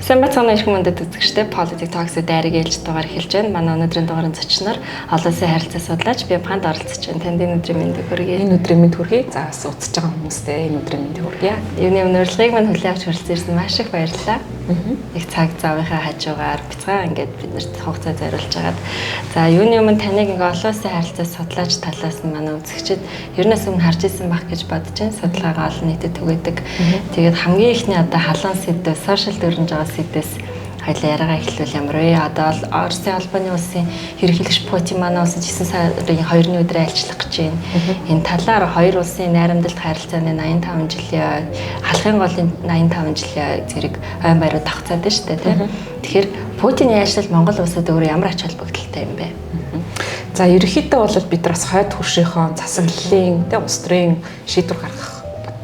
Сайн бацааны их мөндөд үзэгчтэй Politic Talks дайрыг ээлж дугаар эхэлж байна. Манай өнөөдрийн дугаарын зочноор олон улсын харилцаа судлаач Бямханд оролцож байна. Танд энэ өдрийн мэндийг хүргэе. Энэ өдрийн мэнд хүргэе. За бас үзэж байгаа хүмүүстээ энэ өдрийн мэндийг хүргэе. Юуны өнөөрлөгийг мань хүлээн авч хүрэлцэн ирсэн маш их баярлалаа. Их цаг завынхаа хажуугаар бяцхан ингээд биднэрт хугацаа зориулж агаад. За юуны өмнө таныг ингээ олон улсын харилцаа судлаач талаас нь манай үзэгчид ернээс өмнө харж ирсэн байх гэж бодож байна. Судалгаагаа олон нийтэд түгээдэг. Тэгээд хамгийн ихний одоо халуун сэдв, сошиал дөрөнж байгаа сэдвээс хоёлаа яриагаа эхлүүл ямар вэ? Одоо Оросын албаны улсын ерөнхийлөгч Путин манай улсад 9 сарын 2-ны өдрөө айлчлах гэж байна. Энэ талаар хоёр улсын найрамдалт харилцааны 85 жилийн халахын голын 85 жилийн зэрэг айн баярууд тогтцоод байна шүү дээ, тийм. Тэгэхээр Путиний ажил Монгол улсад өөр ямар ач холбогдолтой юм бэ? За ерөнхийдөө бол бид нар бас хойд хөршийнхөө засаглалын тэ улс төрийн шийдвэр гаргах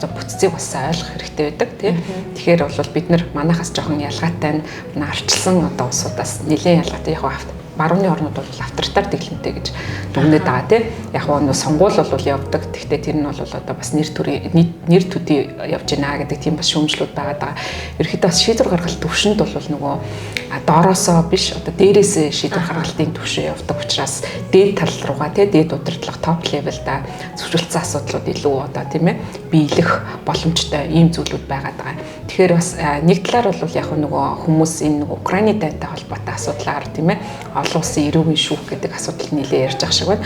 бүтцийг бас ойлгох хэрэгтэй байдаг тийм. Тэгэхээр бол бид нар манайхаас жоохон ялгаатай нь арчилсан одоо улсуудаас нэлээд ялгаатай яг барууны орнууд бол авторитар дэглэмтэй гэж дүгнээд байгаа тийм. Яг нь сонгуул бол явдаг. Гэхдээ тэр нь бол одоо бас нэр төдий явж байна гэдэг тийм бас шүүмжлүүд байгаа. Ерөнхийдөө бас шийдвэр гаргалт төвшөнд бол нөгөө доороосоо биш одоо дээрээсээ шийдвэр гаргалтын төвшөө явдаг учраас дээд тал руугаа тийм дээд удирдлага топ левелда зөвшөөрөлтсөн асуудлууд илүү одоо тийм ээ биелэх боломжтой ийм зүйлүүд байгаад байгаа. Тэгэхээр бас нэг талаар бол яг нөгөө хүмүүс энэ нөгөө Украины дайтай холбоотой асуудлаар тийм ээ олон улсын эрүүгийн шүүх гэдэг асуудал нэлээд ярьж байгаа шиг байна.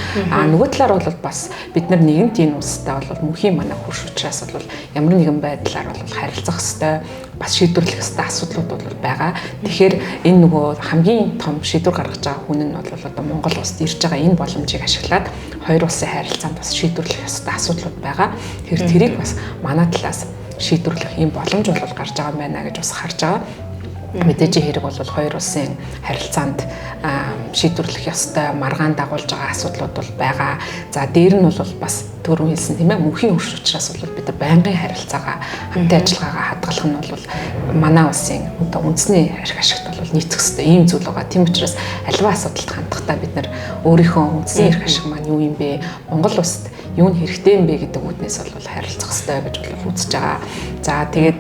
Нөгөө талаар бол бас бид нар нэгэнт энэ улстай бол мөнхийн манай хөрш учраас бол ямар нэгэн байдлаар бол харилцах ёстой бас шийдвэрлэх ёстой асуудлууд бол байгаа. Тэгэхээр энэ нөгөө хамгийн том шийдвэр гаргаж байгаа хүн нь бол одоо Монгол улсад ирж байгаа энэ боломжийг ашиглаад хоёр улсын харилцаанд бас шийдвэрлэх ёстой асуудлууд байгаа. Тэгэхээр тэрийг бас манай талаас шийдвэрлэх ийм боломж бол гарч байгаа юм байна гэж бас харж байгаа. Мэдээж хэрэг бол хоёр улсын харилцаанд шийдвэрлэх ёстой маргаан дагуулж байгаа асуудлууд бол байгаа. За дээр нь бол бас түрүүн хэлсэн тийм ээ мөнхийн хөрш учраас бол бид нар байнгын харилцаагаа хамтын ажиллагаагаа хадгалах нь бол манай улсын одоо үндэсний ашиг ашигт бол нийцэх ёстой ийм зүйл байгаа. Тийм учраас альва асуудалд хандахдаа бид нар өөрийнхөө үндэсний эрх ашиг маань юу юм бэ? Монгол улсад юу нь хэрэгтэй юм бэ гэдэг үүднээс бол харилцах ёстой гэж бол үзэж байгаа. За тэгээд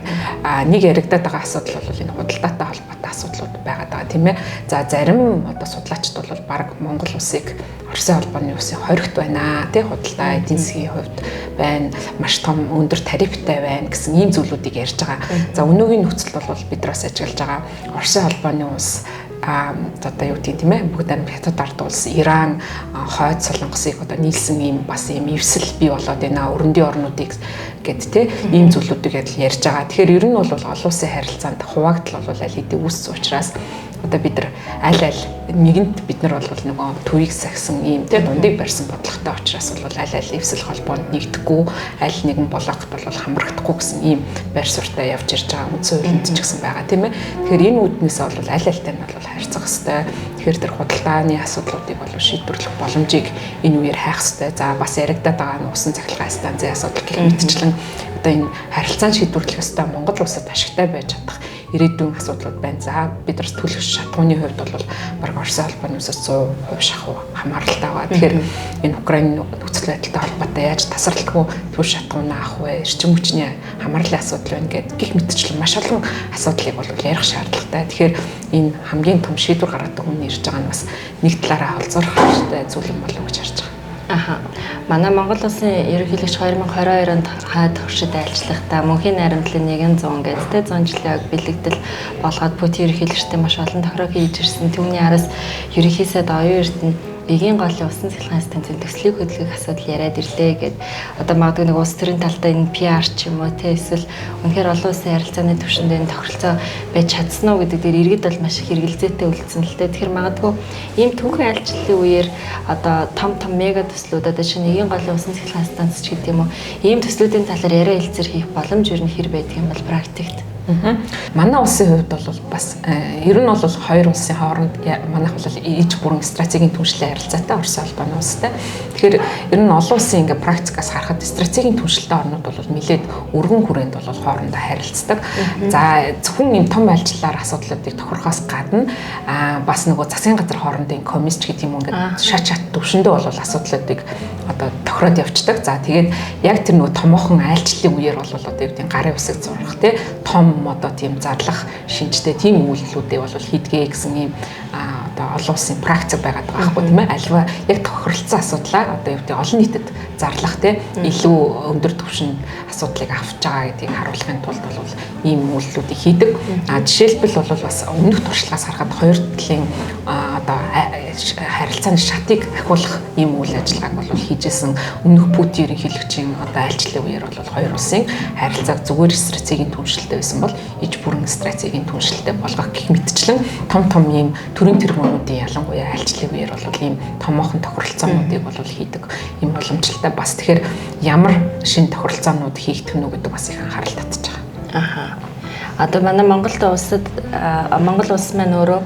нэг яригадаад байгаа асуудал бол энэ худалдаатай холбоотой асуудлууд байгаад байгаа тийм ээ. За зарим одоо судлаачид бол баг Монгол улсыг Оросын албаны улсын хоригт байна тий худалдаа эдийн засгийн хувьд байна маш том өндөр тарифтай байна гэсэн ийм зүйлүүдийг ярьж байгаа. За өнөөгийн нөхцөл бол бид нараас ажиглаж байгаа Оросын албаны улс одоо юу гэдэг тийм ээ бүгд хятад ард улс Иран хойд солонгосыг одоо нийлсэн ийм бас ийм эвсэл бий болоод байна өрөндийн орнуудыг гэд тий ийм зүйлүүдийг ярьж байгаа. Тэгэхээр ер нь бол олон улсын харилцаанд хуваагдал бол аль хэдийн үүссэн учраас одоо бид нар аль нэгэнт бид нар бол нөгөө төвийг сахисан ийм тий дундыг барьсан бодлоготой учраас бол аль эвсэл холбоонд нэгдэхгүй аль нэгэн болгоход бол хамрагдахгүй гэсэн ийм байр суурьтай явж ирж байгаа үндсэн хуулинд ч гэсэн байгаа тийм ээ. Тэгэхээр энэ үүднээс бол аль альтай нь бол харьцах ёстой. Тэгэхээр тэр худалдааны асуудлуудыг бол шийдвэрлэх боломжийг энэ үеэр хайх ёстой. За бас яригадаад байгаа нь усан цахилгаан станцын асуудал гэх мэтчлэн одоо энэ харилцаан шийдвэрлэх ёстой Монгол улсад ашигтай байж чадах ирээдүйн асуудлууд байна. За бид нар төлөвш шатгууны хувьд бол баг Оросын албаны улсаас 100% шахуу хамааралтай байгаа. Тэгэхээр энэ Украины нөхцөл байдалтай холбоотой яаж тасралтгүй төлөвш шатгуунаа авах вэ? Эрчим хүчний хамаарлын асуудал байна гэдэг гих мэтчлэн маш олон асуудлыг бол ярих шаардлагатай. Тэгэхээр энэ хамгийн том шийдвэр гаргадаг хүн ирж байгаа нь бас нэг талаараа холзоорох хэрэгтэй зүйл юм болов уу гэж харж байгаа. Манай Монгол улсын ерөнхийлөгч 2022 онд хаад хөршид айлчлахдаа мөнхийн найрамдлын 100 гэдэгтэй 100 жилийн бэлэгдэл болгоод Путин ерөнхийлөгчтэй маш олон тохироо хийж ирсэн. Түүний араас ерөнхий сайд оюун эрдэнэ Эгийн голын усан цахилгаан станцын төслийг хөдөлгөх асуудал яриад ирлээ гэд одоо магадгүй нэг улс төрийн талдаа энэ PR ч юм уу те эсвэл үнэхээр олон улсын харилцааны түвшинд энэ тохиролцоо байж чадсан уу гэдэг дээр иргэд бол маш их хэрэгэлзээтэй үлдсэн л дээ. Тэгэхээр магадгүй ийм түүхэн айлчлалын үеэр одоо том мега төслүүд одоо шинэ Эгийн голын усан цахилгаан станц ч гэдэг юм уу ийм төслүүдийн талаар яриа хэлцэр хийх боломж юу нэр байдаг юм бол практикт. Манай улсын хувьд бол бас ер нь бол хоёр улсын хооронд манайх бол иж бүрэн стратегийн түншлэлээр харилцаатай Оросын албаны улстай. Тэгэхээр ер нь олон улсын ингээ практикаас харахад стратегийн түншлэлтэй орнууд бол нэлээд өргөн хүрээнд бол хоорондоо харилцдаг. За зөвхөн юм том айлчлалаар асуудлуудыг тохирохоос гадна бас нөгөө засгийн газар хоорондын комисч гэдэг юм ингээ шат төвшөндөө бол асуудлуудыг одоо тохироод явцдаг. За тэгээд яг тэр нөгөө томоохон айлчлалын үеэр бол одоо юу гэдэг гарын усыг зурах тий том юм одоо тийм зарлах шинжтэй тийм үйлдэлүүдийг бол хийдгээ гэсэн ийм одоо олон улсын практик байгаад байгаа байхгүй тийм ээ. Альва яг тохиролцсон асуудлаа одоо юу гэдэг олон нийтэд зарлах тийм илүү өндөр түвшинд асуудлыг авч байгаа гэдгийг харуулахын тулд бол ийм үйлдэлүүдийг хийдэг. Жишээлбэл бол бас өмнөх туршлагаас харахад хоёр талын одоо харилцааны шатыг ахиулах ийм үйл ажиллагааг бол хийжсэн. Өмнөх Путин ерөнхийлөгчийн одоо айлчлалын үеэр бол хоёр улсын харилцааг зүгээр стратегийн түншлэлтэй байсан бол иж бүрэн стратегийн түншлэлтэй болгох гэх мэтчлэн том ийм төрийн тэргуунуудын ялангуяа айлчлалын үеэр бол ийм томоохон тохиролцоонуудыг бол хийдэг ийм боломжтой. Бас тэгэхээр ямар шин тохиролцоонууд хийгдэх нь гэдэг бас их анхаарал татж байгаа. Одоо манай Монгол улсад Монгол улс маань өөрөө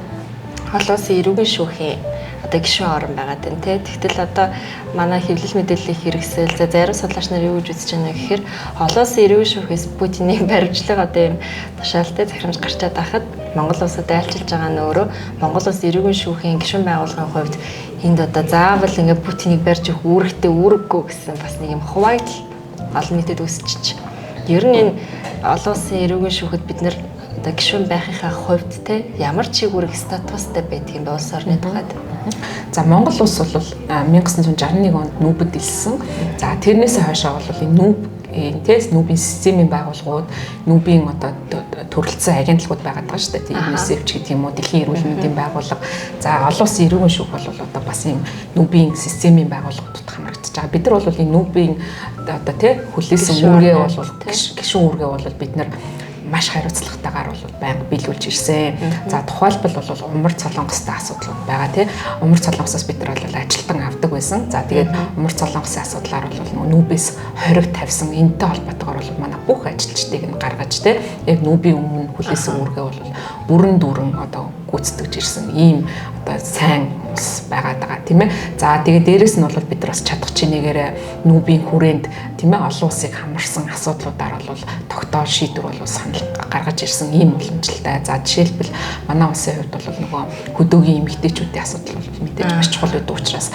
олон улсын эрүүгийн шүүхийн одоо гишүүн орн байгаа дээ тий. Тэгтэл одоо манай хэвлэл мэдээллийн хэрэгсэл зарим судлаач нар юу гэж үзэж байна гэхээр олон улсын эрүүгийн шүүхээс Путинийг баримтлага одоо юм тушаалтай захирамж гарчаад байхад Монгол улсад айлчилж байгаа нь өөрөө Монгол улс эрүүгийн шүүхийн гишүүн байгууллагын хувьд энд одоо заавал ингээ Путинийг барьж өгөх үүрэгтэй үүрэггүй гэсэн бас нэг юм хуваагдал олон нийтэд үүсчихэж. Ер нь энэ олон улсын эрүүгийн шүүхэд бид нэр одоо гишүүн байхынхаа хувьд те ямар ч чиг үүрэг статустай байдаг юм бэ улс орны тухайд. За Монгол улс бол 1961 онд нүүбэд илсэн. За тэрнээсээ хойшоо бол энэ нүүб нүүбийн системийн байгууллагууд, нүүбийн одоо төрөлцсөн агентлагууд байгаад байгаа шүү дээ. UNICEF ч гэдэг юм уу, Дэлхийн эрүүл мэндийн байгууллага. За олон улсын эрүүгийн шүүх бол одоо бас ийм нүүбийн системийн байгууллагуудад хамрагдаж байгаа. Бид нар бол энэ нүүбийн одоо хүлээсэн үүргээ бол гишүүн үүргээ бол бид нар маш хариуцлагатайгаар бол байнга биелүүлж ирсэн. За тухайлбал бол умар солонгостой асуудлууд байгаа тий. Умар солонгосоос бид нар бол ажилтан авдаг байсан. За тэгээд умар солонгосын асуудлаар бол нүүбээс хориг тавьсан энэтэй холбоотойгоор бол манай бүх ажилчдыг нь гаргаж тий. Яг нүүбийн өмнө хүлээсэн үүргээ бол бүрэн дүүрэн одоо гүйцэтгэж ирсэн ийм одоо сайн улс байгаад байгаа тийм ээ. За тэгээд дээрэс нь бол бид нар бас чадах чинээгээр нүүбийн хүрээнд тийм ээ олон улсыг хамарсан асуудлуудаар бол тогтоол шийдвэр бол санал гаргаж ирсэн ийм уламжлалтай. За жишээлбэл манай улсын хувьд бол нөгөө хөдөөгийн эмэгтэйчүүдийн асуудал бол мэдээж маш чухал байдаг учраас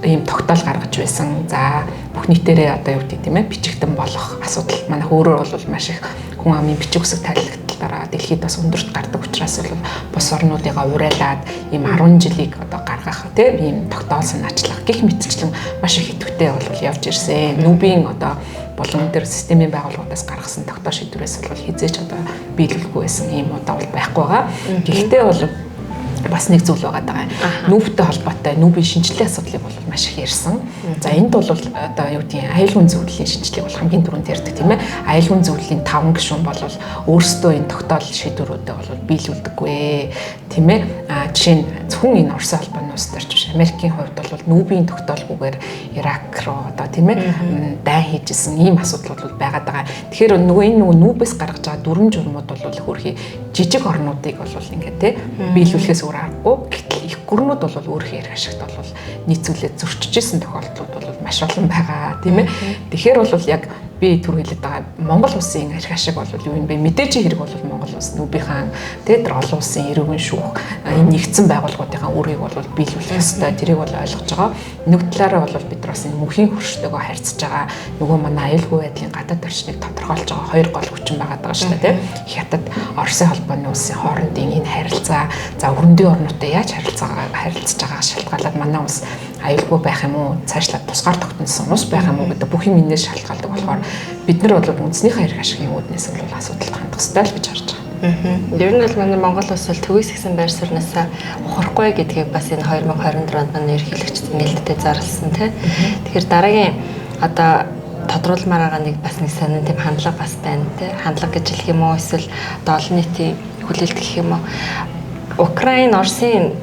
ийм тогтоол гаргаж байсан. За бүх нийтээрээ одоо юу гэдэг тийм ээ бичигтэн болох асуудал манай өөрөөр бол маш их хүн амын бичиг үсэг тайлбарлалтаараа дэлхийд бас өндөрт гардаг учраас бол бус орнуудыгаа урайлаад ийм 10 жилийг одоо гаргах тийм ийм тогтоол санаачлах гэх мэтчлэн маш их идэвхтэй бол явж ирсэн. Нүүбийн одоо болон тэр системийн байгууллагуудаас гаргасан тогтоол шийдвэрээс бол хизээч одоо биелүүлэхгүй байсан ийм удаа бол байхгүй байгаа. Гэхдээ бол бас нэг зүйл байгаа даа. Нүүбтэй холбоотой нүүбийн шинжилгээ асуудлыг бол маш их ярьсан. За энд бол одоо юу гэдгийг аюулгүй зөвлөлийн шинжилгээг бол хамгийн түрүүнд ярьдаг тийм ээ. Аюулгүй зөвлөлийн 5 гишүүн бол өөрсдөө энэ тогтоол шийдвэрүүдэд бол биелүүлдэггүй тийм ээ. Жишээ нь зөвхөн энэ Орос холбооны улс төрч биш. Америкийн хувьд бол нүүбийн тогтоолгүйгээр Ирак руу одоо тийм ээ дай хийжсэн ийм асуудлууд бол байгаад байгаа. Тэгэхээр энэ нүүбээс гаргаж байгаа дүрм журмууд бол хөрхий жижиг орнуудыг бол ингээд тийм биелүүлэхээс өөр аргагүй. Гэтэл их гүрнүүд бол өөрөөр ярих ашигт бол нийцүүлээд зөрчижсэн тохиолдлууд бол маш олон байгаа тийм ээ. Тэгэхээр бол яг би түр хэлээд байгаа Монгол улсын арх ашиг бол юу юм бэ? Мэдээж хэрэг бол Монгол улс нүүбийнхаа тэр олон улсын эрүүгийн шүүх энэ нэгдсэн байгууллагуудынхаа үүргийг бол биелүүлэх ёстой. Тэрийг бол ойлгож байгаа. Нэг талаараа бол бид нар бас энэ мөнхийн хөрштэйгөө харьцаж байгаа. Нөгөө манай аюулгүй байдлын гадаад орчныг тодорхойлж байгаа хоёр гол хүчин байгаад байгаа шүү дээ, тийм. Хятад, Оросын холбооны улсын хоорондын энэ харилцаа, за өрөндийн орнуудтай яаж харилцаж байгаа шалтгаалаад манай улс аюулгүй байх юм уу, цаашлаад тусгаар тогтносон ус байх юм уу гэдэг бүх юм энэс шалтгаалдаг болохоор бид нар бол үндснийхээ арх ашигын үүднээс бол асуудалд хандах ёстой л гэж харж байгаа. Ер нь бол манай Монгол улс бол төвөөс гисэн байр сууриасаа ухрахгүй гэдгийг бас энэ 2024 онд ерөнхийлөгчд нээлттэй зарласан тийм. Тэгэхээр дараагийн одоо тодруулмаар байгаа нэг бас нэг сонин тийм хандлага бас байна тийм. Хандлага гэж хэлэх юм уу эсвэл одоо олон нийтийн хүлээлт гэх юм уу. Украин, Оросын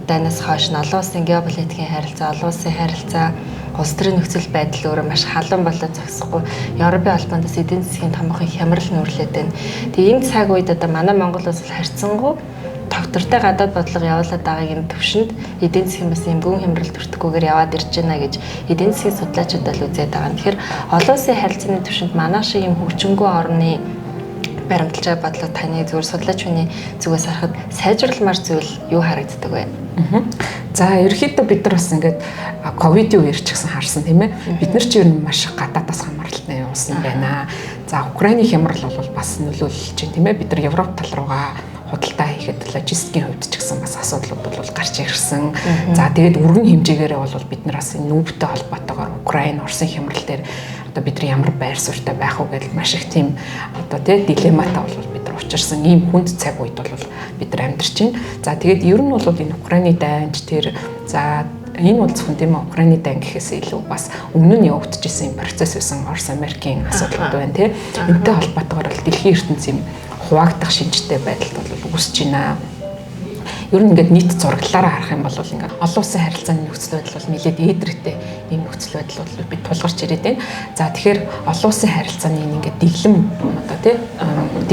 дайнаас хойш олон улсын геополитикийн харилцаа, олон улсын харилцаа, улс төрийн нөхцөл байдал өөрөө маш халуун болоод зогсохгүй. Европын албандаас эдийн засгийн томоохон хямрал нүүрлээд байна. Тэгээ энэ цаг үед одоо манай Монгол улс харьцангуй тогтвортой гадаад бодлого явуулаад байгааг энэ төвшөнд эдийн засгийн бас юм гүн хямрал төртөхгүйгээр яваад ирж байна гэж эдийн засгийн судлаачид бол үзээд байгаа. Тэгэхээр олон улсын харилцааны төвшөнд манай шиг юм хөгжингүй орны баримталж байгаа бодлого таны зүгээр судлаач хүний зүгээс харахад сайжруулмаар зүйл юу харагддаг вэ? За ерөөхдөө бид нар бас ингээд ковидын үеэр ч гэсэн харсан тийм ээ. Бид нар ч ер нь маш гадаадаас хамааралтай явсан байна. За Украины хямрал бол бас нөлөөлж байна тийм ээ. Бид нар Европ тал руугаа худалдаа хийхэд логистикийн хувьд ч гэсэн бас асуудлууд бол гарч ирсэн. За тэгээд өргөн хэмжээгээрээ бол бид нар бас энэ нүүбтэй холбоотойгоор Украин, Оросын хямрал дээр одоо бид нар ямар байр суурьтай байх уу гэж маш их тийм одоо тий дилемматай бол бид нар учирсан ийм хүнд цаг үед бол бид нар амьдарч байна. За тэгээд ер нь бол энэ Украины дайнч тэр за энэ бол зөвхөн тийм Украины дан гэхээс илүү бас өмнө нь явагдчихсан юм процесс байсан Орос Америкийн асуудал байна тий. Энэтэй холбоотойгоор бол дэлхийн ертөнцийн хуваагдах шинжтэй байдалд бол үүсэж байна. Ер нь ингээд нийт зураглалаараа харах юм бол ингээд олон улсын харилцааны нөхцөл байдал бол нэлээд ээдрэгтэй ийм нөхцөл байдал бол бид тулгарч ирээд байна. За тэгэхээр олон улсын харилцааны ингээд дэглэм одоо тий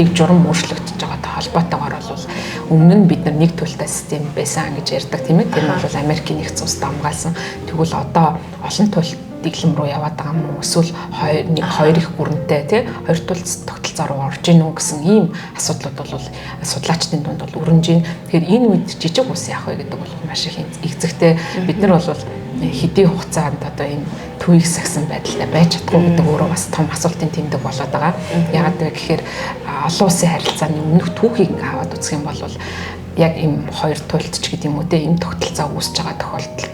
дэг журам өөрчлөгдөж байгаатай холбоотойгоор бол өмнө нь бид нар нэг төлөлтэй систем байсан гэж ярьдаг тийм ээ. Тэр нь бол Америкийн нэгдсэн улсад хамгаалсан. Тэгвэл одоо олон төлөлт дэглэм рүү яваад байгаа юм уу? Эсвэл хоёр их бүрэнтэй тий хоёр тулц тогтолцоо руу орж ийн үү гэсэн ийм асуудлууд бол судлаачдын дунд бол өрнөж байна. Тэгэхээр энэ үед жижиг ус яах вэ гэдэг бол маш их эцэгтэй. Бид нар бол хэдийн хугацаанд одоо энэ төвийг сагсан байдалтай байж чадахгүй гэдэг өөрөө бас том асуултын тэмдэг болоод байгаа. Яагаад вэ гэхээр олон улсын харилцааны өмнөх түүхийг аваад үзэх юм бол яг ийм хоёр туйлдч гэдэг юм уу те ийм тогтолцоо үүсэж байгаа тохиолдолд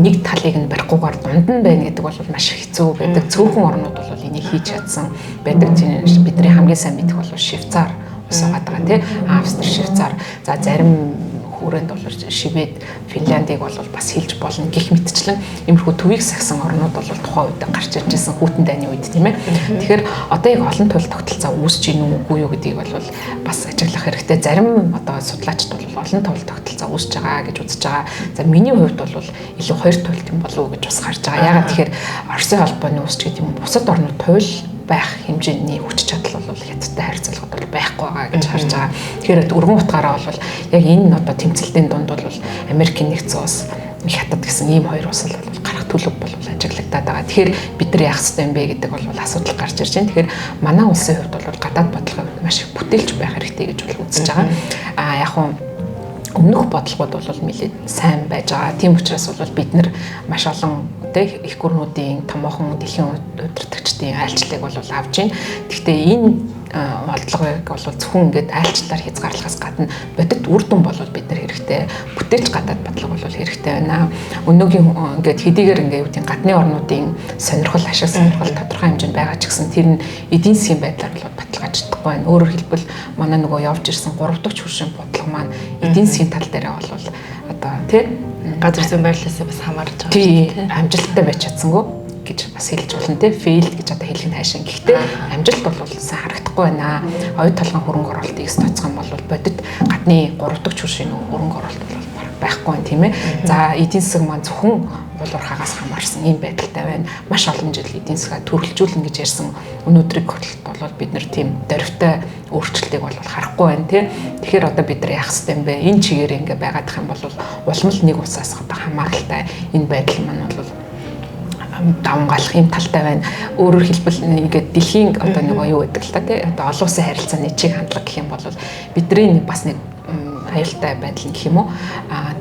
нэг талыг нь барихгүйгээр дунд нь байна гэдэг бол маш хэцүү байдаг. Цөөхөн орнууд бол энийг хийж чадсан байдаг. Бидний хамгийн сайн мэдэх бол Швейцар ус байгаа тий. Австри, Швейцар. За зарим хүрээнд бол Швед, Финляндийг бол бас хэлж болно гэх мэтчлэн иймэрхүү төвийг сагсан орнууд бол тухайн үед гарч ирж байсан хүйтэн дайны үед тийм ээ. Тэгэхээр одоо яг олон туйл тогтолцоо үүсэж гин үгүй юу гэдгийг бол бас ажиглах хэрэгтэй. Зарим одоо судлаачид бол олон туйл тогтолцоо үүсэж байгаа гэж үзэж байгаа. За миний хувьд бол илүү хоёр туйлт юм болов уу гэж бас харж байгаа. Ягаад тэгэхээр Оросын холбооны үүсч гэдэг юм бусад орнууд туйл байх хэмжээний хүч чадал бол хятадтай харьцуулахад бол байхгүй байгаа гэж харж байгаа. Тэгэхээр өргөн утгаараа бол яг энэ одоо тэмцэлтийн дунд бол Америкийн нэгдсэн улс, Хятад гэсэн ийм хоёр улс бол гарах төлөв бол ажиглагдаад байгаа. Тэгэхээр бид нар яах ёстой юм бэ гэдэг бол асуудал гарч ирж байна. Тэгэхээр манай улсын хувьд бол гадаад бодлого маш их бүтээлч байх хэрэгтэй гэж бол үзэж байгаа. Яг нь өмнөх бодлогод бол нэлээд сайн байж байгаа. Тийм учраас бол бид нар маш олон их гүрнүүдийн томоохон дэлхийн удирдагчдын айлчлалыг бол авж байна. Гэхдээ энэ бодлогыг бол зөвхөн ингээд айлчлалаар хязгаарлахаас гадна бодит үр дүн бол бид нар хэрэгтэй. Бүтээлч гадаад бодлого бол хэрэгтэй байна. Өнөөгийн ингээд хэдийгээр ингээд юу гэдэг гадны орнуудын сонирхол, ашиг сонирхол тодорхой хэмжээнд байгаа ч гэсэн тэр нь эдийн засгийн байдлаар бол баталгааж чадахгүй байна. Өөрөөр хэлбэл манай нөгөө явж ирсэн 3 дахь хөршин бодлого маань эдийн засгийн тал дээр бол одоо тий газар зүйн байрлалаас бас хамаарч байгаа. Тий амжилттай байж чадсангүй гэж бас хэлж болно тий failed гэж одоо хэлэх нь хайшаа. Гэхдээ амжилт бол сайн харагдахгүй байна. Оюут толгойн хөрөнгө оруулалтыг тооцох юм бол бодит гадны 3 дахь хөршин хөрөнгө оруулалт бол байхгүй байна тийм ээ. За эдийн засаг маань зөвхөн булуурхаагаас хамаарсан ийм байдалтай байна. Маш олон жил эдийн засгаа төрөлжүүлнэ гэж ярьсан өнөөдрийг хөтөлбөрт бол бид нар тийм дөрвтэй өөрчлөлтийг бол харахгүй байна тий. Тэгэхээр одоо бид нар яах ёстой юм бэ? Энэ чигээр ингээ байгаадах юм бол улмал нэг усаас одоо хамааралтай энэ байдал маань бол давмгаалах юм талтай байна. Өөрөөр хэлбэл ингээд дэлхийн одоо нэг юу гэдэг л та тий. Одоо олон улсын харилцааны чиг хандлага гэх юм бол бидний бас нэг аюултай байдал гэх юм уу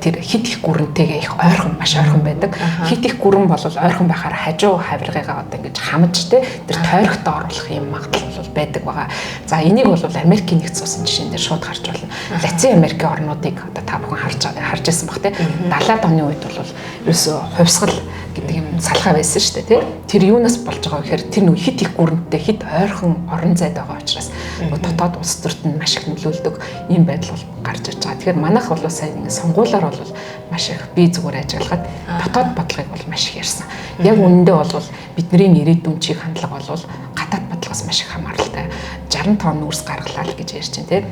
тэр хит их гүрэнтэйгээ их ойрхон маш ойрхон байдаг. Хит их гүрэн бол ойрхон байхаар хажуу хавиргыгаа одоо ингэж хамж тэ тэр тойрогт оруулах юм магадлал бол байдаг байгаа. За энийг бол Америкийн нэгдсэн улсын жишээн дээр шууд харж болно. Латин Америкийн орнуудыг одоо та бүхэн харж байсан баг тэ 70-аад оны үед бол ерөөсө хувьсгал гэдэг юм салхаа байсан шүү дээ тий. Тэр юунаас болж байгаа вэ гэхээр тэр нэг хит их гүрэнтэй хит ойрхон орон зайд байгаа учраас дотоод улс төрт нь маш их нөлөөлдөг ийм байдал бол гарч ирж байгаа. Тэгэхээр манайх бол сайн ингэ сонгуулиар бол маш их бие зүгээр ажиллахад дотоод бодлогыг бол маш их ярьсан. Яг үнэндээ бол бидний ирээдүйн чиг хандлага бол гадаад бодлогоос маш их хамааралтай. 60 тонн үрс гаргалаа л гэж ярьж байна тий.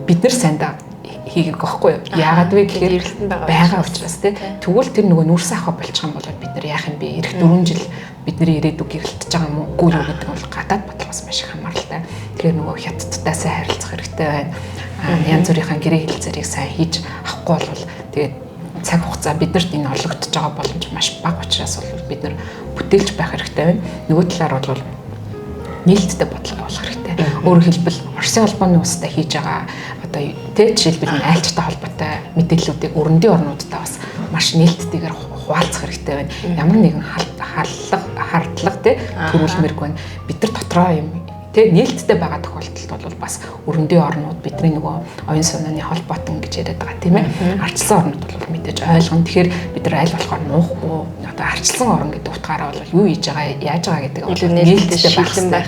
Бид нар сайндаа хийгэх байхгүй юу? Яагаад вэ гэхээр эрэлтэнд байгаа учраас тий. Тэгвэл тэр нөгөө нүрс авах болчих юм бол бид нар яах юм бэ? Ирэх 4 жил бидний ирээдүг гэрэлтэж байгаа юм уу? Үгүй юу гэдэг бол гадаад бодлогоос маш их хамааралтай. Тэгэхээр нөгөө хятадтай сайн харилцах хэрэгтэй байна. Янз бүрийнхээ гэрээ хэлцээрийг сайн хийж авахгүй бол тэгээд цаг хугацаа биднэрт энэ олгогдож байгаа боломж маш бага учраас бол бид нар бүтээлж байх хэрэгтэй байна. Нөгөө талаар бол нээлттэй бодлого болох хэрэгтэй. Өөрөөр хэлбэл Оросын холбооны улстай хийж байгаа одоо тэг жишээлбэл айлчтай холбоотой мэдээллүүдийг өрөндийн орнуудтай бас маш нээлттэйгээр хуваалцах хэрэгтэй байна. Ямар нэгэн хардлага тий төрүүлмэрг байна. Бид нар дотроо юм тэг нээлттэй байгаа тохиолдолд бол бас өрөндөө орнууд бидний нөгөө оюун санааны холбоотон гэж яриад байгаа тийм ээ. Арчилсан орнууд бол мэдээж ойлгоно. Тэгэхээр бид нар аль болохоор нуухгүй одоо арчилсан орн гэдэг утгаараа бол юу хийж байгаа, яаж байгаа гэдэг бол нээлттэй байх хэрэгтэй.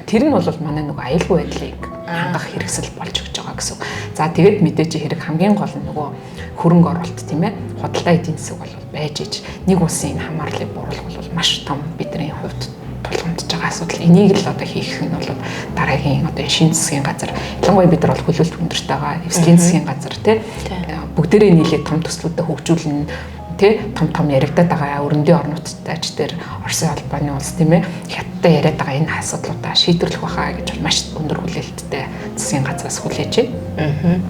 Тэр нь бол манай нөгөө аюулгүй байдлыг хангах хэрэгсэл болж өгч байгаа гэсэн. За тэгээд мэдээж хэрэг хамгийн гол нь нөгөө хөрөнгө оруулалт тийм ээ. Худалдаа эдийн засаг бол байж ич нэг улсын хамаарлыг бууруулах бол маш том бидний хувьд тулгамдж байгаа асуудал. Энийг л одоо хийх нь бол дараагийн одоо шинэ засгийн газар ялангуяа бид нар бол хөлөөлт өндөртэй байгаа. Эвслийн засгийн газар тий бүгдээрээ нийлээд том төслүүдэд хөгжүүлнэ тий том яригадаад байгаа өрөндөө орнуудтай ч тэр Оросын албаны улс тийм ээ хятадтай яриад байгаа энэ асуудлуудаа шийдвэрлэх байхаа гэж маш өндөр хүлээлттэй засгийн газраас хүлээж байна.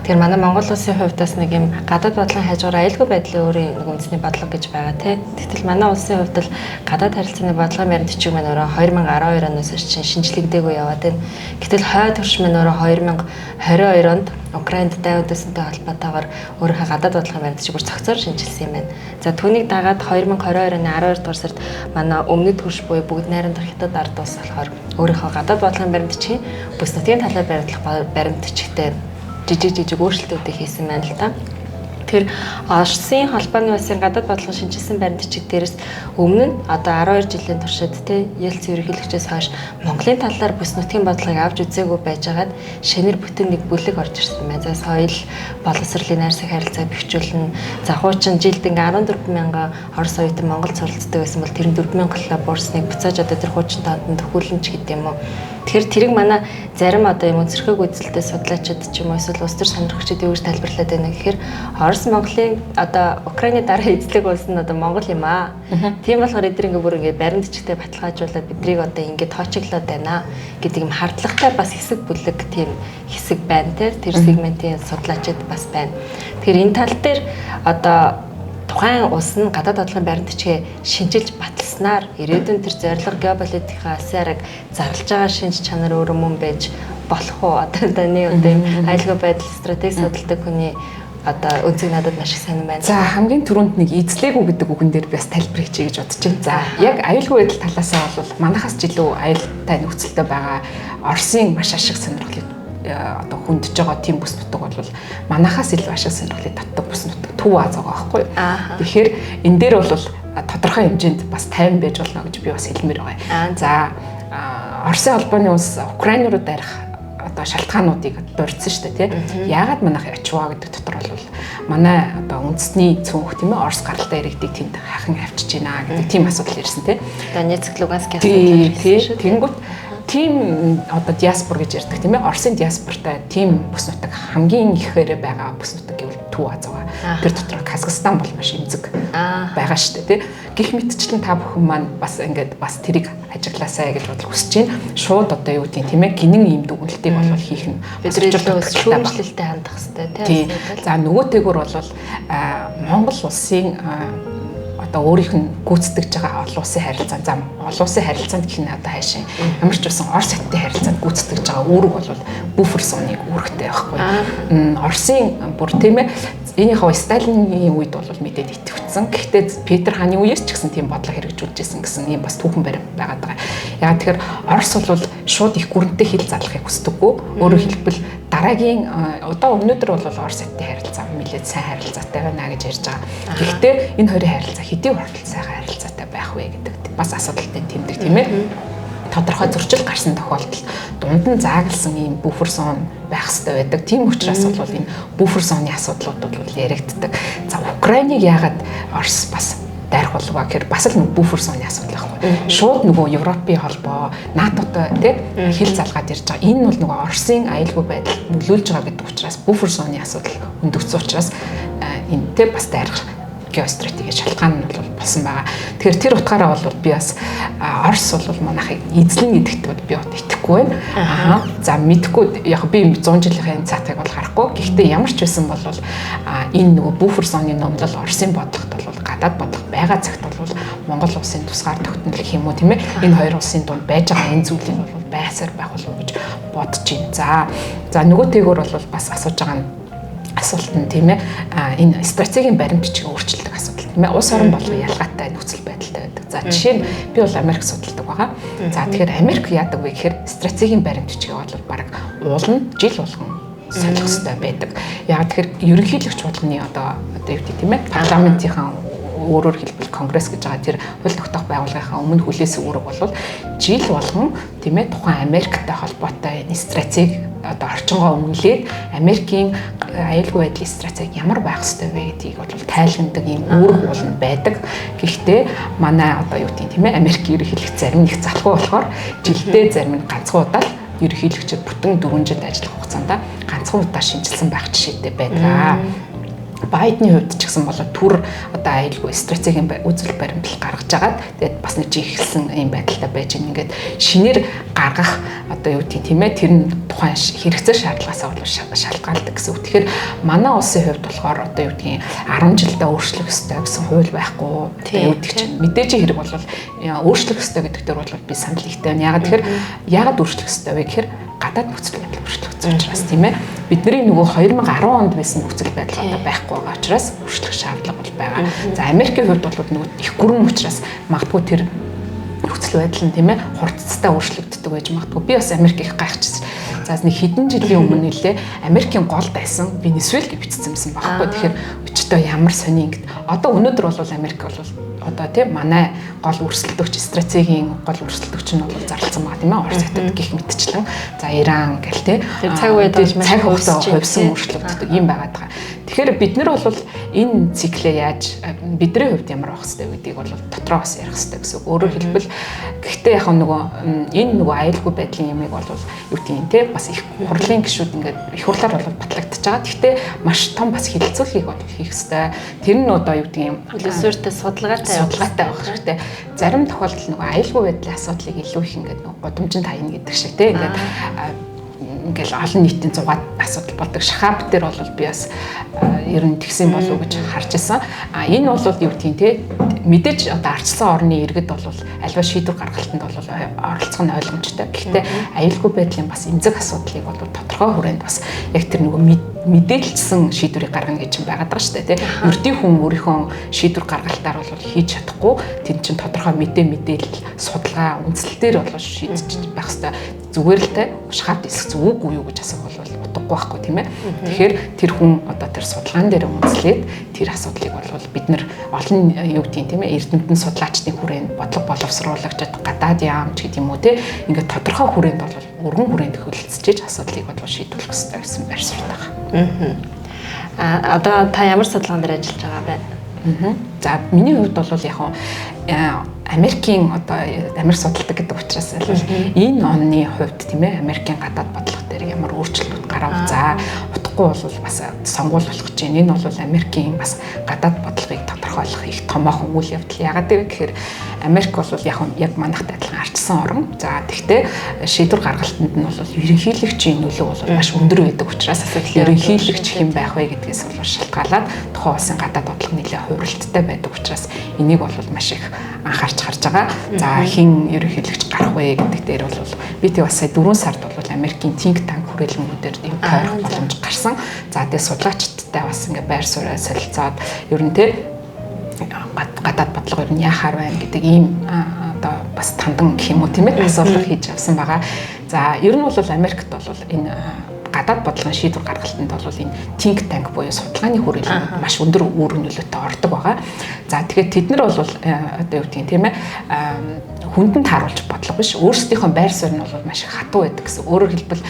Тэгэхээр манай Монгол улсын хувьд бас нэг юм гадаад бодлогын хажуугаар аюулгүй байдлын өөрийн нэг үндэсний бодлого гэж байгаа тий. Тэгтэл манай улсын хувьд л гадаад харилцааны бодлогын баримтчиг маань өөрөө 2012 оноос хойш шинжлэгдээгүй яваад байна. Гэтэл хойд хөрш маань өөрөө 2022 онд Украинд дайван төсөнтэй холбоотойгоор өөрийнхөө гадаад бодлогын баримтчиг бүр цогцоор шинжилсэн юм байна. За түүнийг дагаад 2022 оны 12 дугаар сард манай өмнөд хөрш буюу бүгд найрамдах хятад ард улс болохоор өөрийнхөө гадаад бодлогын баримтчгийн бүс нутгийн талаар баримтлах баримтчигтэй жижиг өөрчлөлтүүдийг хийсэн байна л да. Тэр Оросын холбооны улсын гадаад бодлого шинжилсэн баримтчиг дээрээс өмнө нь одоо 12 жилийн туршид тий Ельцин ерөнхийлөгчөөс хойш Монголын талаар бүс нутгийн бодлогыг авч үзээгүй байжгаад шинээр бүтэн нэг бүлэг орж ирсэн байна. За соёл, боловсролын найрсаг харилцааг бэхжүүлнэ. За хуучин жилд ингээ 14,000 Орос оюутан Монголд суралцдаг байсан бол тэр нь 4,000 буурсныг буцааж одоо тэр хуучин таанд төхүүлнэ ч гэдэм юм уу. Тэгэхээр тэрийг манай зарим одоо юм өнцөрхөг үзэлтэй судлаачид ч юм уу эсвэл улс төр сонирхогчид юу гэж тайлбарлаад байна гэхээр Орос Монголын одоо Украины дараа эзлэг улс нь одоо Монгол юм аа. Тийм болохоор эдгээр ингээ бүр ингээ баримтчигтэй баталгаажуулаад бидрийг одоо ингээ тоочглоод байна гэдэг юм хардлагатай бас хэсэг бүлэг тийм хэсэг байна тэр сегментийн судлаачид бас байна. Тэгэхээр энэ тал дээр одоо тухайн улс нь гадаад бодлогын баримтчгээ шинжилж баталснаар ирээдүйн тэр зорилго геополитикийн асараг зарлж байгаа шинж чанар өөрөө мөн байж болох уу? Одоо таны аюулгүй байдал стратеги судалдаг хүний одоо үнцэг надад маш их сонирн байна. За хамгийн түрүүнд нэг эзлээгүй гэдэг үгэн дээр би бас тайлбар хийчихье гэж бодож байна. За яг аюулгүй байдал талаасаа бол манайхаас ч илүү аюултай нөхцөлтэй байгаа Оросын маш ашиг сонирхлыг одоо хүндж байгаа тийм бүс нутаг бол манайхаас илүү ашиг сонирхлыг татдаг бүс нутаг Төв Аз байгаа байхгүй юу. Тэгэхээр энэ дээр бол тодорхой хэмжээнд бас тайван байж болно гэж би бас хэлмээр байгаа. За Оросын албаны улс Украин руу дарих одоо шалтгаануудыг дурдсан шүү дээ тий. Яагаад манайх ячваа гэдэг дотор бол манай одоо үндэсний цөөнх тийм ээ Орос гаралтай иргэдийг тэнд хахин авчиж байна гэдэг тийм асуудал ирсэн тий. Донецк, Луганскийн асуудал ирсэн шүү. Тэнгүүт тийм одоо диаспор гэж ярьдаг тийм ээ Оросын диаспортай тийм бүс нутаг хамгийн ихээр байгаа бүс нутаг гэвэл Төв Аз байгаа. Тэр дотор Казахстан бол маш эмзэг байгаа шүү дээ тий. Гэх мэтчлэн та бүхэн маань бас ингээд бас тэрийг ажиглаасаа гэж бодлого хүсэж байна. Шууд одоо юу гэдэг тийм ээ гинэн ийм дүгнэлтийг бол хийх нь шүүмжлэлтэй хандах хэрэгтэй тий. За нөгөөтэйгөр бол Монгол улсын одоо өөрийнх нь гүйцэтгэж байгаа олон улсын харилцаа зам олон улсын харилцаанд гэх нь одоо хайшин ямар ч байсан Орос хятадын харилцаанд гүйцэтгэж байгаа үүрэг бол буфер зоныг үүрэгтэй байхгүй. Оросын бүр тийм ээ энийхээ Сталиний үед бол мэдээд итгэвчсэн. Гэхдээ Петр хааны үеэс ч гэсэн тийм бодлого хэрэгжүүлж ирсэн гэсэн юм бас түүхэн барим байгаад байгаа. Яагаад тэгэхээр Орос бол шууд их гүрэнтэй хил зарлахыг хүсдэггүй. Өөрөөр хэлбэл дараагийн одоо өнөөдөр бол Орос хятадын харилцаа нэлээд сайн харилцаатай байна гэж ярьж байгаа. Гэхдээ энэ хоёрын харилцаа хэдийн хүртэл сайхан харилцаатай байх вэ гэдэг бас асуудалтай тэмдэг тийм ээ. Тодорхой зөрчил гарсан тохиолдолд дунд нь заагласан ийм буфер зон байх хэрэгтэй байдаг. Тийм учраас бол энэ буфер зоны асуудлууд бол яригддаг. За Украиныг яагаад Орос бас дайрах болов гэхээр бас л нэг буфер зоны асуудал байхгүй. Шууд нөгөө Европын холбоо, НАТОтой тий хил залгаад ирж байгаа. Энэ бол нөгөө Оросын аюулгүй байдал нөлөөлж байгаа гэдэг учраас буфер зоны асуудал өндөгцсөн учраас энэтэй бас дайрах геостратеги шалтгаан нь бол болсон байгаа. Тэгэхээр тэр утгаараа бол би бас Орос бол манайхыг эзлэн гэдэгт би итгэхгүй байна. За мэдхгүй яг би 100 жилийн цаатыг бол харахгүй. Гэхдээ ямар ч байсан бол энэ нөгөө буфер зоны номлол Оросын бодлогот бол гадаад бодлого байгаа цагт бол Монгол улсын тусгаар тогтнол гэх юм уу тийм ээ. Энэ хоёр улсын дунд байж байгаа энэ зүйлийг бол байсаар байх болов уу гэж бодож байна. За нөгөөтэйгөр бол бас асууж байгаа нь асуулт нь тийм ээ энэ стратегийн баримт бичиг өөрчлөлтөг асуудал тийм ээ улс орон болгон ялгаатай нөхцөл байдалтай байдаг. За жишээ нь би бол Америк судалдаг байгаа. За тэгэхээр Америк яадаг вэ гэхээр стратегийн баримт бичгийг бол баг уулна жил болгон солих хэрэгтэй байдаг. Яг тэгэхээр ерөнхийлөгч болгоны одоо юу гэдэг тийм ээ парламентынхаа өөрөөр хэлбэл конгресс гэж байгаа тэр хууль тогтоох байгууллагынхаа өмнө хүлээсэн үүрэг бол жил болгон тийм ээ тухайн Америктэй холбоотой энэ стратеги одоо орчингоо өмнөлээд Америкийн аюулгүй байдлын стратеги ямар байх ёстой вэ гэдгийг бол тайлгнадаг ийм үүрэг болно байдаг. Гэхдээ манай одоо юу гэдэг тийм ээ Америк ерөнхийлөгч зарим нэг залхуу болохоор жилдээ зарим нь ганцхан удаа ерөнхийлөгчөд бүтэн 4 жил ажиллах хугацаанд ганцхан удаа шинжилсэн байх жишээтэй байдаг. Байдны хувьд ч гэсэн болоо түр одоо аюулгүй стратегийн үзэл баримтлал гаргаж агаад тэгээд бас нэг жихэлсэн юм байдалтай байж байгаа. Ингээд шинээр гаргах одоо юу гэдэг тийм ээ тэр нь тухайн хэрэгцээ шаардлагаасаа бол шалтгаалдаг гэсэн үг. Тэгэхээр манай улсын хувьд болохоор одоо юу гэдгийг 10 жилдээ өөрчлөх ёстой гэсэн хууль байхгүй. Тэгээд үүдэх чинь мэдээж хэрэг бол өөрчлөх ёстой гэдэг дээр бол би санал ихтэй байна. Яагаад өөрчлөх ёстой вэ гэхээр гадаад нөхцөл байдал өөрчлөгдсөн учраас тийм ээ бидний нөгөө 2010 онд байсан нөхцөл байдал одоо байхгүй байгаа учраас өөрчлөх шаардлага бол байгаа. За Америкийн хувьд бол нөгөө их гүрэн учраас магадгүй тэр нөхцөл байдал нь тийм ээ хурцтай өөрчлөгддөг байж магадгүй. Би бас Америк их гайхчихсан. За нэг хэдэн жилийн өмнө нэлээ Америкийн гол дайсан Венесуэл гэж бичсэн юмсан багхгүй. Тэгэхээр өчтөө ямар сони ингэдэг. Одоо өнөөдөр бол Америк бол одоо тийм манай гол өрсөлдөгч стратегийн гол өрсөлдөгч нь бол зарласан байгаа тийм ээ Орос хятад гих мэтчлэн за Иран гэл тийм цаг үед цаг хугацаа хувьсан өөрчлөгддөг юм байгаад байгаа. Тэгэхээр бид нар бол энэ циклээ яаж бидний хувьд ямар байх хэвтэй гэдгийг бол дотроо бас ярих хэвтэй гэсэн. Өөрөөр хэлбэл гэхдээ яг нөгөө энэ нөгөө аюулгүй байдлын ямыг бол юу тийм те бас их хурлын гишүүд ингээд их хурлаар бол батлагдчихж байгаа. Гэхдээ маш том бас хилцүүлгийг бол хийх хэвтэй. Тэр нь одоо юу тийм үлэсвэртэй судалгаатай байх хэрэгтэй. Зарим тохиолдолд нөгөө аюулгүй байдлын асуудлыг илүү их ингээд нөгөө гудамжинд хаяна гэдэг шиг те ингээд ингээл олон нийтийн зугаад асуудал болдог. Шахаб дээр бол би бас ер нь тэгсэн болов уу гэж харж байсан. Энэ бол юу гэдгийг те мэдээж одоо арчсан орны иргэд бол альва шийдвэр гаргалтанд бол оролцох нь ойлгомжтой. Гэхдээ аюулгүй байдлын бас эмзэг асуудлыг бол тодорхой хүрээнд бас яг тэр нөгөө мэдээлэлсэн шийдвэрийг гаргана гэж юм байгаад байгаа шүү дээ тий. Ердийн хүн өөрийнхөө шийдвэр гаргалтаар бол хийж чадахгүй. Тэнд чинь тодорхой мэдээлэл судалгаа үндслэлээр бол шийдэж байх хэрэгтэй. Зүгээр л те шахаад хэлэх зүг үгүй юу гэж асуух бол утгагүй байхгүй тийм ээ. Тэгэхээр тэр хүн одоо тэр судалгаан дээр үндэслээд тэр асуудлыг бол бид нар олон юу гэдгийг тийм ээ эрдэмтэн судлаачдын хүрээнд бодлого боловсруулагчид гадаад яамч гэдэг юм уу те ингээд тодорхой хүрээнд бол өргөн хүрээнд хөлөлцөж асуудлыг бол шийдвэрлэх хэрэгтэй гэсэн байр суурь байгаа. Одоо та ямар судалгаан дээр ажиллаж байгаа вэ? За миний хувьд бол яг Америкийн одоо Америк судалдаг гэдэг учраас энэ оны хувьд тийм ээ Америкийн гадаад бодлого дээр ямар өөрчлөлтүүд гарав. За утгагүй бол бас сонгуул болох гэж байна. Энэ бол Америкийн бас гадаад бодлогыг тодорхойлох их томоохон үйл явдал. Яагаад гэвэл Америк бол яг манайхтай адилхан арчсан орн. За тэгтээ шийдвэр гаргалтанд нь бол ерөнхийлөгчийн нөлөө бол маш өндөр байдаг учраас ерөнхийлөгч хэн байх вэ гэдгээс бол шалтгаалаад тухайн улсын гадаад бодлого нэлээд хувиралттай байдаг учраас энийг бол маш их анхаарч харж байгаа. За хэн ерөнхийлөгч гарах вэ гэдэг дээр бол би тэг бас сая 4 сард бол Америкийн think tank хүрээлэнгүүдээр ийм тойрох боломж гарсан. За тэгээ судлаачдтай бас ингээ байр сууриа солилцоод ер нь те гадаад бодлого ер нь яахаар байна гэдэг ийм одоо бас тандан гэх юм уу тийм ээ асуулт хийж авсан байгаа. За ер нь бол Америкт бол энэ гадаад бодлогын шийдвэр гаргалтанд бол энэ think tank буюу судалгааны хүрээлэнгүүд маш өндөр үр нөлөөтэй ордог байгаа. За тэгэхээр тэд нар бол одоо юу гэдгийг тийм ээ хүндэн тааруулж бодлого биш өөрсдийнхөө байр суурь нь бол маш их хатуу байдаг гэсэн. Өөрөөр хэлбэл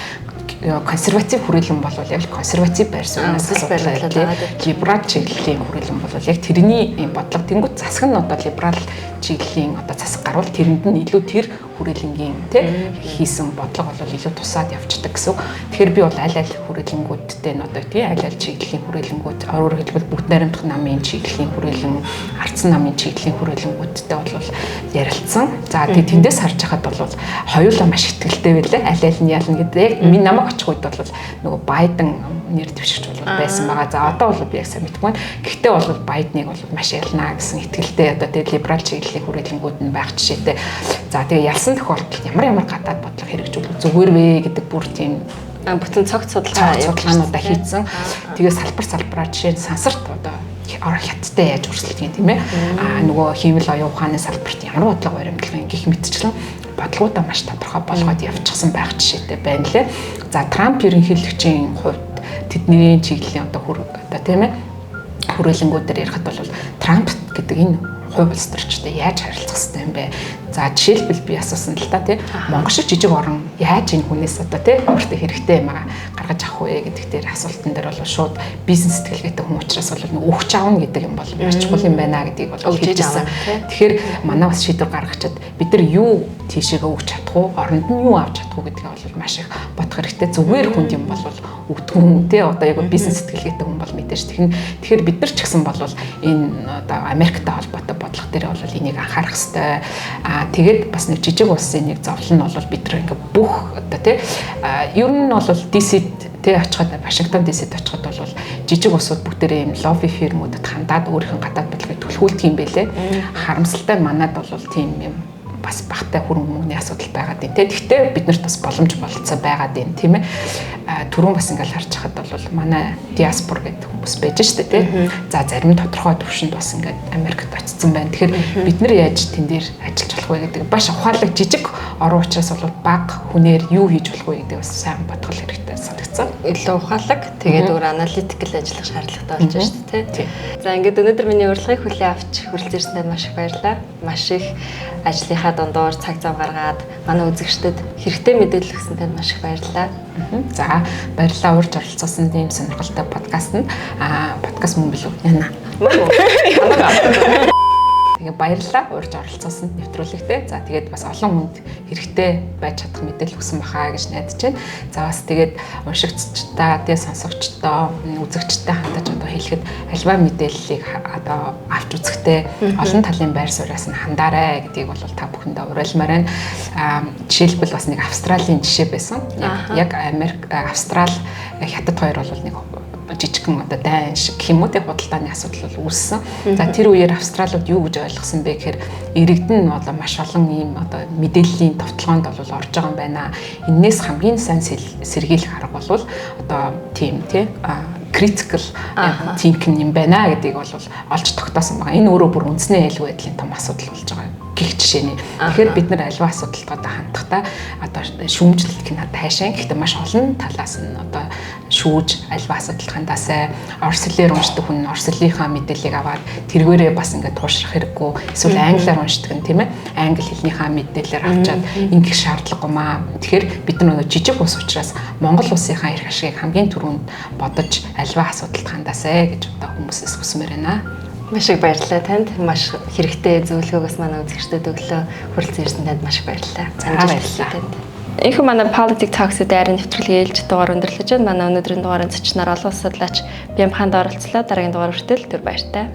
консерватив хүрээлэн бол яг консерватив байр сууриас судлаад либерал чиглэлийн хүрээлэн бол яг тэрний бодлого тэнгууд засаг нь одоо либерал чиглэлийн одоо засаг гарвал тэрэнд нь илүү тэр хүрээлэнгийн тий хийсэн бодлого бол илүү тусаад явцдаг гэсэн. Тэгэхээр би бол аль аль хүрээлэнгүүдтэй нь одоо тий аль аль чиглэлийн хүрээлэнгүүд өөрөөр хэлбэл бүгд найрамдах намын чиглэлийн хүрээлэн, ардсан намын чиглэлийн хүрээлэнгүүдтэй бол ярилцсан. За тэгээ тэндээс харж хахад бол хоёулаа маш ихтгэлтэй байлаа. Аль аль нь ялна гэдэг. Яг миний намайг очих үед бол нөгөө Байден нэр дэвшигч бол байсан байгаа. За одоо бол би яг сайн мэдгүй байна. Гэхдээ бол Байденыг бол маш ялнаа гэсэн ихтгэлтэй одоо тэгээ либерал чиглэлийн хүрээлэнгүүд нь байх жишээтэй. За тэгээ ялсан тохиолдолд ямар гадаад бодлого хэрэгжүүлэх зүгээр вэ гэдэг бүр тийм Бүтэн цогц судалгаануудаа хийсэн. Тэгээ салбараар жишээ нь сансарт одоо хятадтай яаж өрсөлдөг юм тийм ээ. Нөгөө хиймэл оюун ухааны салбарт ямар бодлого баримтлах гэх мэтчлэн бодлогоудаа маш тодорхой болгоод явчихсан байх жишээтэй байна лээ. За Трамп ерөнхийлөгчийн хувьд тэдний чиглэлийн одоо тийм ээ хүрээлэнгүүдээр ярихад бол Трамп гэдэг энэ хувь улс төрчтэй яаж харилцах хэрэгтэй юм бэ? За жишээлбэл би асуусан л та тий Монгол шиг жижиг орн яаж энэ хүнээс одоо тий өөртөө хэрэгтэй юм гаргаж авах вэ гэдэг дээр асуултан дээр бол шууд бизнес сэтгэлгээтэй хүн учраас бол нэг өгч аавна гэдэг юм бол маш чухал юм байна гэдгийг бол хэлж байгаа. Тэгэхээр манай бас шийдвэр гаргачаад бид нар юу тийшээгээ өгч чадах уу, оронд нь юу авч чадах уу гэдгийг бол маш их бодох хэрэгтэй. Зүгээр хүнд юм бол өгдөг хүн тий одоо яг бизнес сэтгэлгээтэй хүн бол мэдээж тэгэхээр бид нар ч гэсэн бол энэ одоо Америктэй холбоотой бодлого дээр бол энийг анхаарах хэрэгтэй. Тэгээд бас нэг жижиг улсын нэг зовлон нь бол бид нар ингээ бүх одоо тий ер нь бол DC-д тий очиход Вашингтон DC-д очиход бол жижиг улсууд бүгдээрээ ийм лобби фирмүүдэд хандаад өөрийнх нь гадаад бодлогыг түлхүүлдэг юм байлээ. Харамсалтай манад бол тийм юм бас багтай хөрөнгө мөнгөний асуудал байгаад байна. Тэгэхдээ биднэрт бас боломж болцоо байгаад байна тийм ээ. Түрүүн бас ингээл харж хахад бол манай диаспор гэдэг хүмүүс байж штэ тий. За зарим тодорхой төвшөнд бас ингээд Америкт очсон байна. Тэгэхээр бид нар яаж тэн дээр ажиллаж болох вэ гэдэг баш ухаалаг жижиг орон учраас бол бага хүнээр юу хийж болох вэ гэдэг бас сайн бодгол хэрэгтэй санагдсан. Илүү ухаалаг тэгээд өөр аналитикл ажиллах шаардлагатай болж байна шүү дээ тий. За ингээд өнөөдөр миний урилгыг хүлээн авч хүрэлцэн ирсэнд маш их баярлалаа. Маш их ажлынхаа дундуур цаг зав гаргаад манай үзэгчдэд хэрэгтэй мэдээлэл өгсөн танд маш их баярлалаа. За баярлалаа урьж оролцсон ийм сонирхолтой подкастт. Подкаст мөн билүү яана. Тэгээ баярлалаа урьж оролцсон нэвтрүүлэгтээ. За тэгээд бас олон хүнд хэрэгтэй байж чадах мэдээлэл өгсөн бахаа гэж найдаж байна. За бас тэгээд уншигчдаа, тэгээ сонсогчдоо, үзэгчдтэй хандаж одоо хэлэхэд альва мэдээллийг одоо авч үзэхдээ олон талын байр сууриас нь хандаарай гэдгийг бол та бүхэндээ уриалмаар байна. Жишээлбэл бас нэг Австралийн жишээ байсан. Яг Америк, Австрал, Хятад хоёр бол нэг жижигхэн одоо дайн шиг гэх юм уу тэг худалдааны асуудал бол үүссэн. За тэр үеэр Австралиуд юу гэж ойлгосон бэ гэхээр иргэдэн нь одоо маш олон ийм одоо мэдээллийн товтлогоонд бол орж байгаа юм байна. Эннээс хамгийн сайн сэргийлэх арга бол одоо тийм тий critical thinking юм байна гэдгийг бол олж тогтоосон байгаа. Энэ өөрөө бүр үндэсний аюулгүй байдлын том асуудал болж байгаа гэх жишээний. Тэгэхээр бид нар альва асуудалтуудаа хандахдаа одоо шүүмжлэлт надад хайшаа. Гэхдээ маш олон талаас нь одоо шүүж альва асуудалд хандаасаа орос хэлээр уншдаг хүн орос хэлнийхээ мэдээллийг аваад тэргээрээ бас ингээд туушрах хэрэггүй. Эсвэл англиар уншдаг нь тийм ээ. Англи хэлнийхээ мэдээлэлээр авчаад ингэх шаардлагагүй маа. Тэгэхээр бид нар нөгөө жижиг ус учраас Монгол улсынхаа эрх ашигыг хамгийн түрүүнд бодож альва асуудалд хандаасаа гэж одоо хүмүүсээс хүсмээр байна. Маш их баярлалаа танд. Маш хэрэгтэй зөвлөгөөгөөс манай үзэгчдэд өглөө хүрэлцэн ирсэн танд маш их баярлалаа. За баярлалаа танд. Энэхүү манай Politic Talks-д айрын нэвтрүүлгийн ээлж дугаар өндөрлөж байна. Манай өнөөдрийн дугаарын зочноор олон улс судлаач Бямханд оролцлоо. Дараагийн дугаар хүртэл түр баяртай.